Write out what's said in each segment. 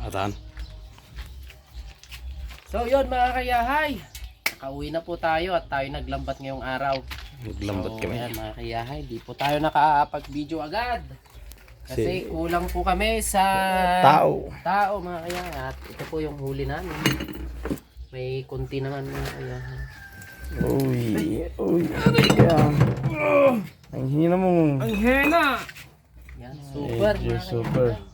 Atan. So yun mga kayahay, nakauwi na po tayo at tayo naglambat ngayong araw. Naglambat kami. Ayan mga kayahay, di po tayo nakapag-video agad. Kasi kulang po kami sa tao mga kayahay. At ito po yung huli namin. May kunti naman mga kayahay. Uy. Ang hina mo. Ang hina! Yan, super mga super. kayahay.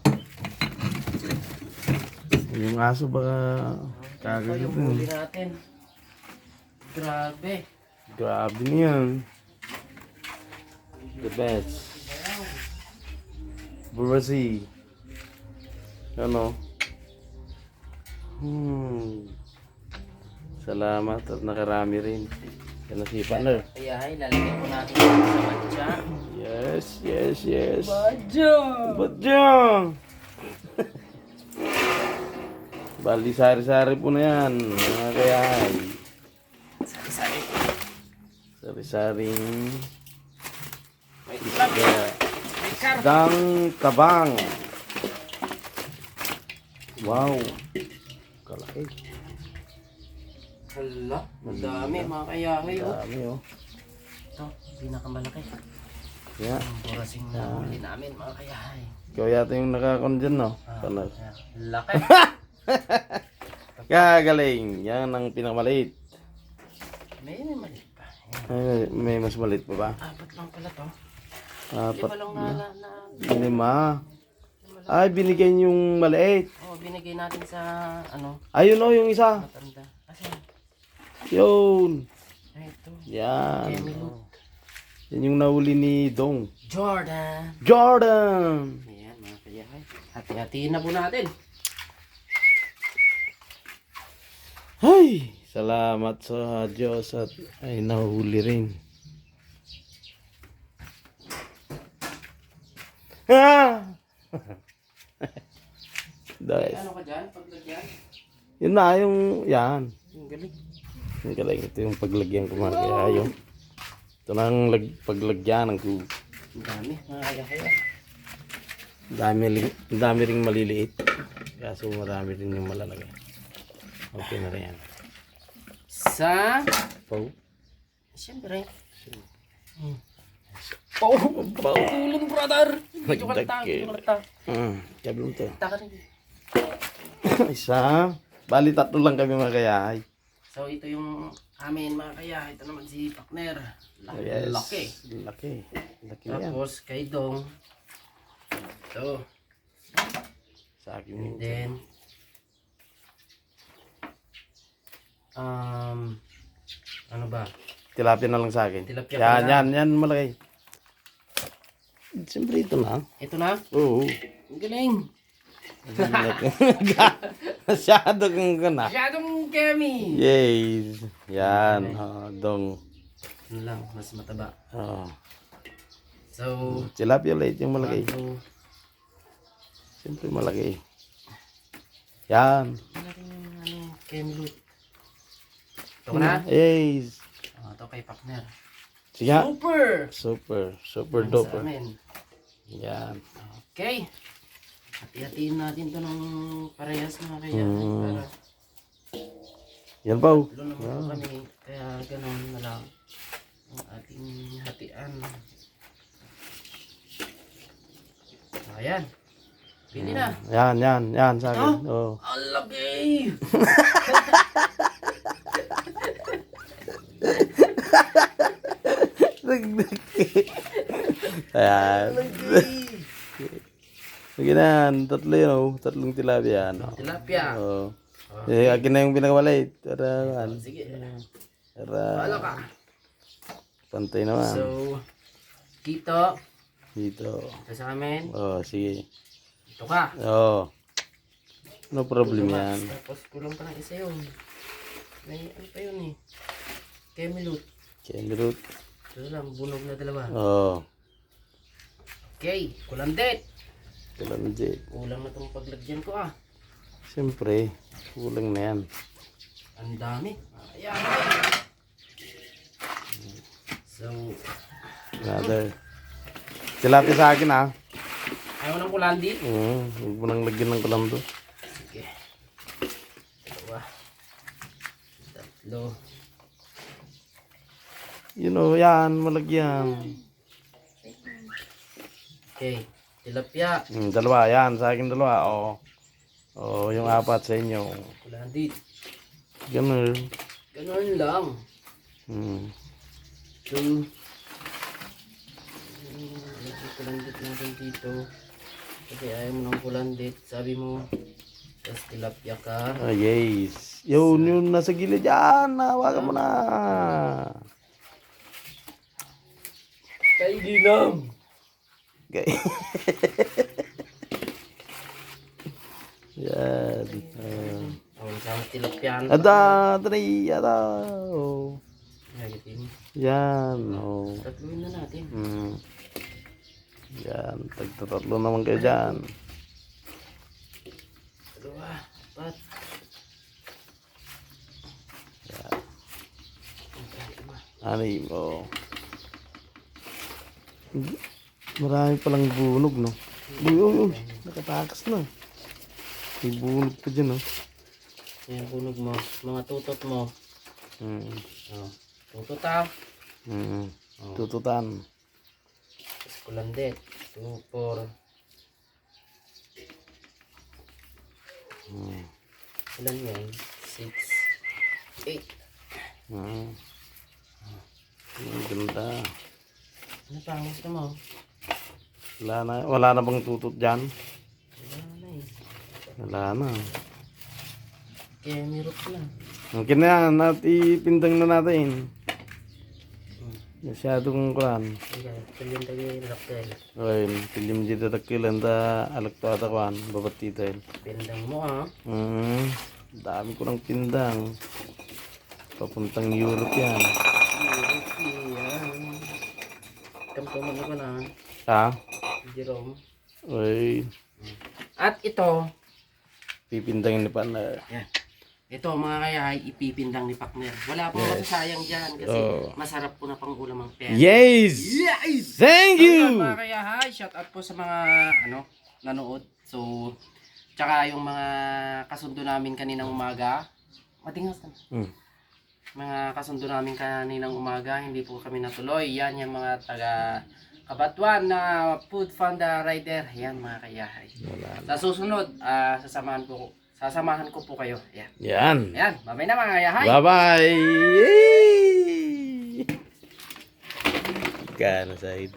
Yung aso baka Ito kagalit yung huli natin. Grabe. Grabe niyan. The best. Burasi. Ano? Salamat at nakarami rin. Yan si partner. Kayahay, lalagyan po natin sa matcha. Yes. Badja! Bali sari-sari po na yan. Mga kayahay. Sari-sari. Sari-saring May tilapia. May karpa. dang tabang. Wow. Kalaki. Hala, madami mga kayahay. Dami oh. Ito, pinakamalaki. Yeah. Ang burasing na huli namin mga kayahay. Ikaw yata yung nakakon dyan no? Paano? Laki. Kagaling. Yan ang pinakamaliit. May maliit pa. Ay, may mas maliit pa ba? Apat lang pala to. Apat. Lima lang na. Lima. Ay, binigyan yung maliit. Oh, binigay natin sa ano, Ayun oh, yung isa. matanda. Kasi, Yun. ito. Yan. Kemilut. Yan yung nahuli ni Dong. Jordan. Jordan! Ayan mga kayahay. Hati-hatiin na po natin. Ay! Salamat sa Diyos at ay nahuli rin. Ha! Guys. Ano ka dyan? Paglagyan? Yun na, yung yan. Ang galing. Yung galing, ito yung paglagyan ko mga kaya yung ito na ang paglagyan ng Ang dami mga kayahay. dami ring maliliit. Kaso marami rin yung malalagay. Okay na rin yan. Sa Pau. siyempre. Tulong brother. Medyo kalata. Sabi mo ito. Taka rin. Isa. Bali tatlo lang kami mga kayay. So ito yung amin mga kaya. Ito naman si partner. Yes. Laki. Laki yan. Tapos kay Dong. Ito. Sa akin And yung then ano ba? tilapia na lang sa akin. Tilapia Yan, pala. yan malaki. Siyempre ito na. Ito na. Oo. Ang galing. Masyado kang gana. Masyadong kemi. Yes. Yan. Dong. Ano lang, mas mataba. So, Tilapia ulit yung malaki. so Siyempre malaki. Yan. kemi. Ito na. Yes. Ito kay partner. Sige. Super Yan duper. sa amin. Yan. Okay. Hati-hatiin natin to ng parehas mga kaya. Para Yan pa. tulo naman kami. Kaya ganoon na lang ang ating hatian. Ayan. Pili na. Yan sa akin. Oh. Ang laki! Ayan. Sige na, tatlo yun oh. Tatlong tilapia. Tilapia. Oh. Akin na yung pinakamalit. Tara. Sige. Tara. Wala ka. Pantay naman. So, Kito. Dito. Ito sa amin. Oh, sige. Ito ka. Oh. No problem yan. Tapos kulang pa ng isa yun. May ano pa yun eh. Kemilut. Kemirut. Ito lang, bunog na dalawa. Oh. Okay, kulang din. Kalamjit. Kulang na itong paglagyan ko ah. Siyempre, kulang na yan. Ang dami. Ayan. So, Another. Tilapia sa akin ah. Ayaw ng kulandi? Huwag mo nang lagyan ng kalando. Sige. 2, 3. Yan, malagyan. Okay. Tilapia. Dalawa, yan. Sa akin dalawa. Yung 4 sa inyo. Kulandi. Ganun. Ganun lang. 2. Kulandit natin dito. Kasi ayaw mo ng kulandit. Sabi mo, tapos tilapia ka. Yes. Yun nasa gilid yan. Hawakan mo na. Kay Ginam. Okay. Yan. Isang tilapia. Ada. Hagitin. Yan. Tatluin na natin. Yan. Tagtatatlo naman kayo dyan. 2, 4. Ani marami palang bunog, no? Uy. Nakatakas na. May bunog pa dyan, no? Yan bunog mo. Mga tutot mo. Tutot ah. Tututan. Tapos kulandit. 2, 4. Ilan yan? 6, 8. Ang ganda. Ano pa ang gusto mo? Wala na bang tutot dyan? Wala na eh. Wala na. Kaya mirot na. Okay na yan. Ipindang na natin. Masyadong kuran. Kaya tayo laktel. Oy, pilim dito takilan da alak to ata kuan babat dito. Pindang mo ha. Dami ko ng pindang. Papuntang Europe yan. Kamtuman ko na. Ha? Jerome. Oy, At ito. pipindangin ni Pana. Yan. Ito mga kaya ay ipipindang ni Pakner. Wala pong masasayang dyan kasi masarap po na pang ulam ang pera. Yes! Thank you! Mga kaya hay, shout out po sa mga nanood. So, tsaka yung mga kasundo namin kaninang umaga. Matingas na. Mga kasundo namin kaninang umaga, hindi po kami natuloy. Yan yung mga taga Kabatuan na Food Panda Rider. Yan mga kaya hay. Sa susunod, sasamahan ko po kayo. Yan. Yan. Ayan, bye-bye na mga kaya hay. Bye-bye! Yay! Gana side.